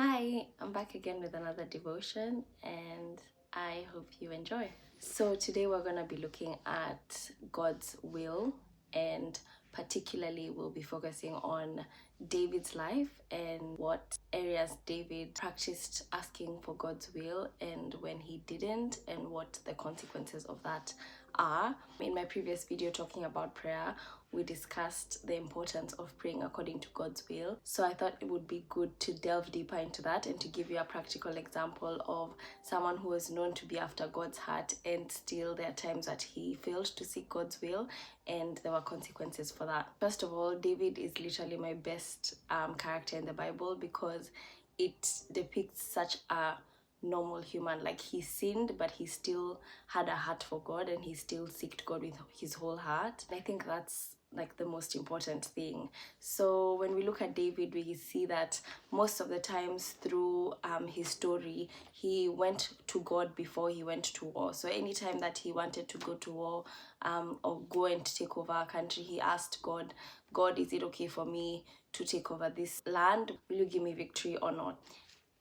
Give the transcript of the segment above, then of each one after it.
Hi, I'm back again with another devotion and I hope you enjoy. So, today we're going to be looking at God's will, and particularly we'll be focusing on David's life and what areas David practiced asking for God's will and when he didn't, and what the consequences of that are. In my previous video talking about prayer, we discussed the importance of praying according to God's will. So I thought it would be good to delve deeper into that and to give you a practical example of someone who is known to be after God's heart, and still there are times that he failed to seek God's will and there were consequences for that. First of all, David is literally my best character in the Bible because it depicts such a normal human. Like, he sinned but he still had a heart for God and he still seeked God with his whole heart. I think that's like the most important thing. So when we look at David, we see that most of the times through his story, he went to God before he went to war. So anytime that he wanted to go to war or go and take over a country, he asked God, is it okay for me to take over this land? Will you give me victory or not?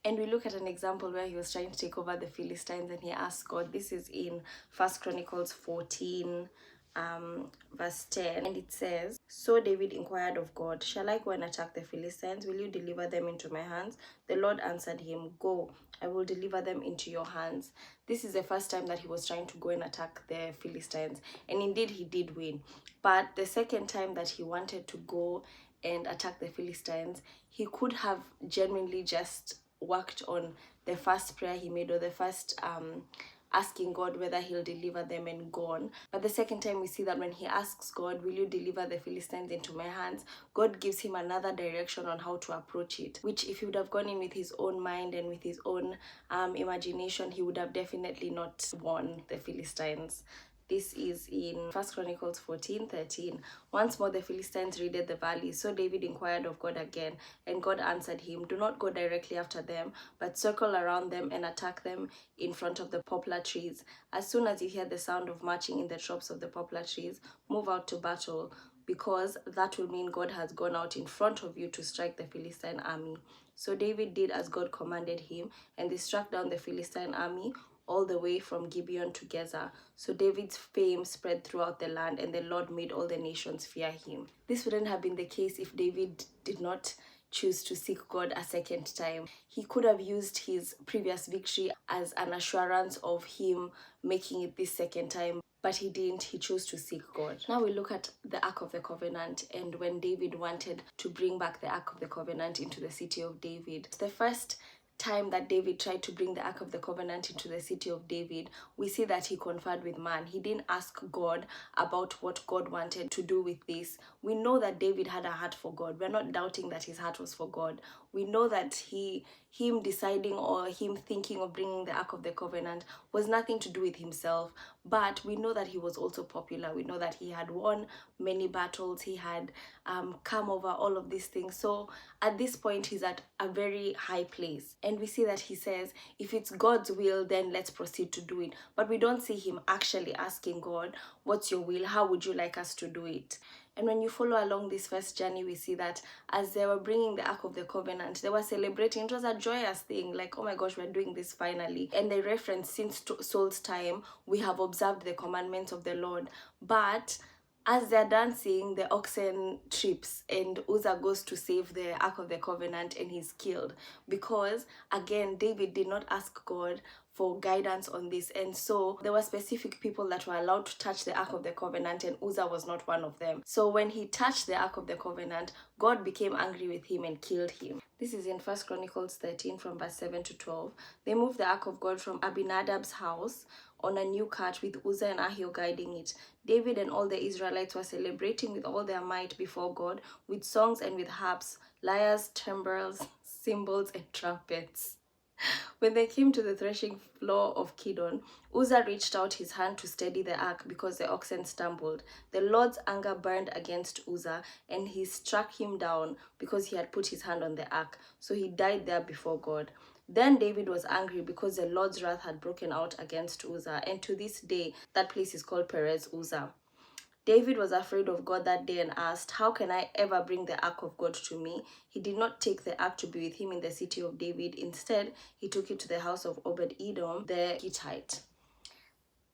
And we look at an example where he was trying to take over the Philistines and he asked God. This is in 1 Chronicles 14, verse 10. And it says, "So David inquired of God, 'Shall I go and attack the Philistines? Will you deliver them into my hands?' The Lord answered him, 'Go, I will deliver them into your hands.'" This is the first time that he was trying to go and attack the Philistines. And indeed he did win. But the second time that he wanted to go and attack the Philistines, he could have genuinely just worked on the first prayer he made, or the first asking God whether he'll deliver them, and gone. But the second time we see that when he asks God, "Will you deliver the Philistines into my hands?" God gives him another direction on how to approach it, which if he would have gone in with his own mind and with his own imagination, he would have definitely not won the Philistines. This is in 1 Chronicles 14:13. "Once more the Philistines raided the valley. So David inquired of God again, and God answered him, 'Do not go directly after them, but circle around them and attack them in front of the poplar trees. As soon as you hear the sound of marching in the tops of the poplar trees, move out to battle, because that will mean God has gone out in front of you to strike the Philistine army.' So David did as God commanded him, and they struck down the Philistine army all the way from Gibeon to Gezer. So David's fame spread throughout the land, and the Lord made all the nations fear him." This wouldn't have been the case if David did not choose to seek God a second time. He could have used his previous victory as an assurance of him making it this second time, but he didn't. He chose to seek God. Now we look at the Ark of the Covenant, and when David wanted to bring back the Ark of the Covenant into the city of David. The first time that David tried to bring the Ark of the Covenant into the city of David, we see that he conferred with man. He didn't ask God about what God wanted to do with this. We know that David had a heart for God. We're not doubting that his heart was for God. We know that him deciding or him thinking of bringing the Ark of the Covenant was nothing to do with himself, but we know that he was also popular. We know that he had won many battles. He had come over all of these things. So at this point, he's at a very high place. And we see that he says, if it's God's will, then let's proceed to do it. But we don't see him actually asking God, "What's your will? How would you like us to do it?" And when you follow along this first journey, we see that as they were bringing the Ark of the Covenant, they were celebrating. It was a joyous thing, like, "Oh my gosh, we're doing this finally." And they reference, since Saul's time, we have observed the commandments of the Lord. But as they're dancing, the oxen trips and Uzzah goes to save the Ark of the Covenant and he's killed. Because, again, David did not ask God for guidance on this, and so there were specific people that were allowed to touch the Ark of the Covenant, and Uzzah was not one of them. So when he touched the Ark of the Covenant, God became angry with him and killed him. This is in 1 Chronicles 13 from verse 7 to 12. They moved the Ark of God from Abinadab's house on a new cart with Uzzah and Ahio guiding it. David and all the Israelites were celebrating with all their might before God, with songs and with harps, lyres, timbrels, cymbals, and trumpets. When they came to the threshing floor of Kidon, Uzzah reached out his hand to steady the ark because the oxen stumbled. The Lord's anger burned against Uzzah, and he struck him down because he had put his hand on the ark. So he died there before God. Then David was angry because the Lord's wrath had broken out against Uzzah, and to this day that place is called Perez Uzzah. David was afraid of God that day and asked, "How can I ever bring the ark of God to me?" He did not take the ark to be with him in the city of David. Instead, he took it to the house of Obed-Edom, the Gittite.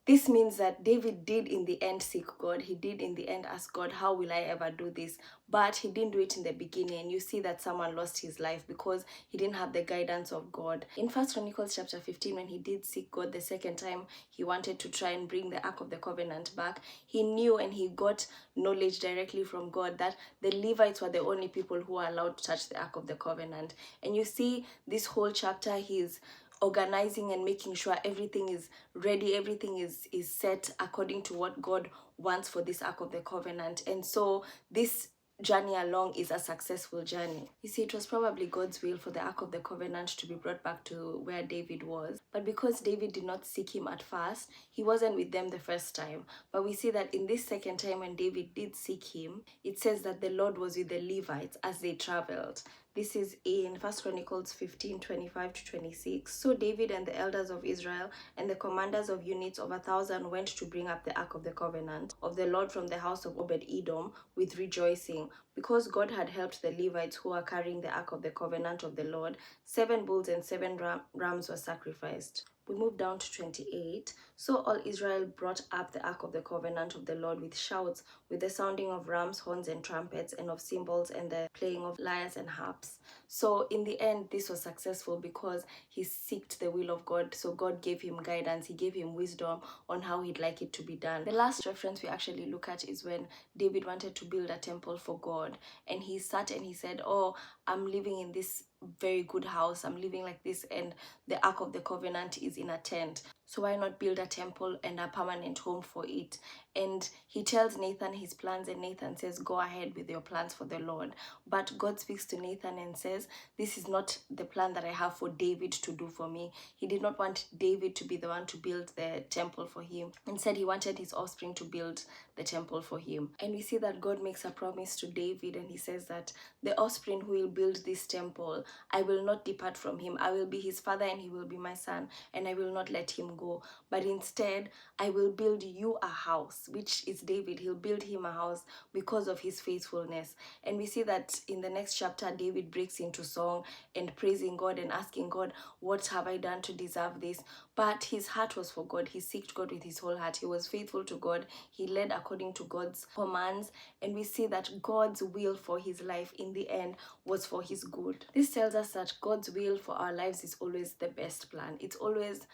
This means that David did in the end seek God. He did in the end ask God, how will I ever do this? But he didn't do it in the beginning. And you see that someone lost his life because he didn't have the guidance of God. In 1 Chronicles chapter 15, when he did seek God the second time, he wanted to try and bring the Ark of the Covenant back. He knew and he got knowledge directly from God that the Levites were the only people who were allowed to touch the Ark of the Covenant. And you see this whole chapter, he's organizing and making sure everything is ready, everything is set according to what God wants for this Ark of the Covenant. And so this journey along is a successful journey. You see, it was probably God's will for the Ark of the Covenant to be brought back to where David was. But because David did not seek him at first, he wasn't with them the first time. But we see that in this second time when David did seek him, it says that the Lord was with the Levites as they traveled. This is in 1 Chronicles 15, 25 to 26. So David and the elders of Israel and the commanders of units of 1,000 went to bring up the Ark of the Covenant of the Lord from the house of Obed-Edom with rejoicing, because God had helped the Levites who were carrying the Ark of the Covenant of the Lord. 7 bulls and 7 rams were sacrificed. We move down to 28. So all Israel brought up the Ark of the Covenant of the Lord with shouts, with the sounding of rams, horns, and trumpets, and of cymbals, and the playing of lyres and harps. So in the end, this was successful because he sought the will of God. So God gave him guidance. He gave him wisdom on how he'd like it to be done. The last reference we actually look at is when David wanted to build a temple for God. And he sat and he said, "Oh, I'm living in this very good house. I'm living like this, and the Ark of the Covenant is in a tent. So why not build a temple and a permanent home for it?" And he tells Nathan his plans, and Nathan says, "Go ahead with your plans for the Lord." But God speaks to Nathan and says, "This is not the plan that I have for David to do for me." He did not want David to be the one to build the temple for him. Instead, he wanted his offspring to build the temple for him. And we see that God makes a promise to David, and he says that the offspring who will build this temple, I will not depart from him. I will be his father and he will be my son, and I will not let him go. But instead, I will build you a house, which is David. He'll build him a house because of his faithfulness. And we see that in the next chapter, David breaks into song and praising God and asking God, "What have I done to deserve this?" But his heart was for God. He sought God with his whole heart. He was faithful to God. He led according to God's commands. And we see that God's will for his life in the end was for his good. This tells us that God's will for our lives is always the best plan. It's always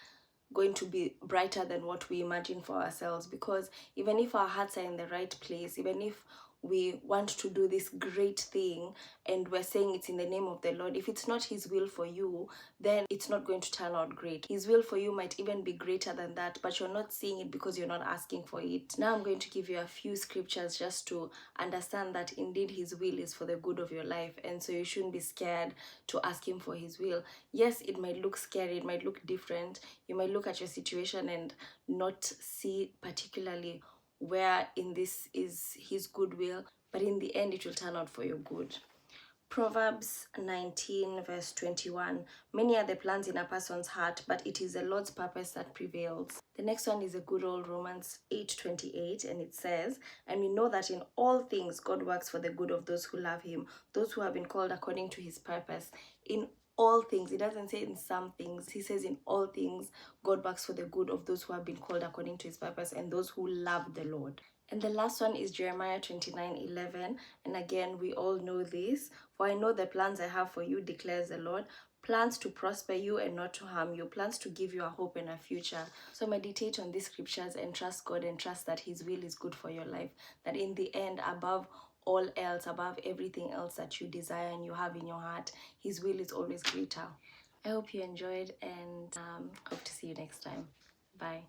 going to be brighter than what we imagine for ourselves, because even if our hearts are in the right place, even if we want to do this great thing and we're saying it's in the name of the Lord, if it's not his will for you, then it's not going to turn out great. His will for you might even be greater than that, but you're not seeing it because you're not asking for it. Now I'm going to give you a few scriptures just to understand that indeed his will is for the good of your life, and so you shouldn't be scared to ask him for his will. Yes, it might look scary, it might look different. You might look at your situation and not see particularly where in this is his goodwill, but in the end it will turn out for your good. Proverbs 19 verse 21. Many are the plans in a person's heart, but it is the Lord's purpose that prevails. The next one is a good old Romans 8:28, and it says, "And we know that in all things God works for the good of those who love him, those who have been called according to his purpose." In all things, it doesn't say in some things, he says in all things God works for the good of those who have been called according to his purpose and those who love the Lord. And the last one is Jeremiah 29:11. And again, we all know this. "For I know the plans I have for you, declares the Lord, plans to prosper you and not to harm you, plans to give you a hope and a future." So meditate on these scriptures and trust God and trust that his will is good for your life. That in the end, above all else, above everything else that you desire and you have in your heart, his will is always greater. I hope you enjoyed, and hope to see you next time. Bye.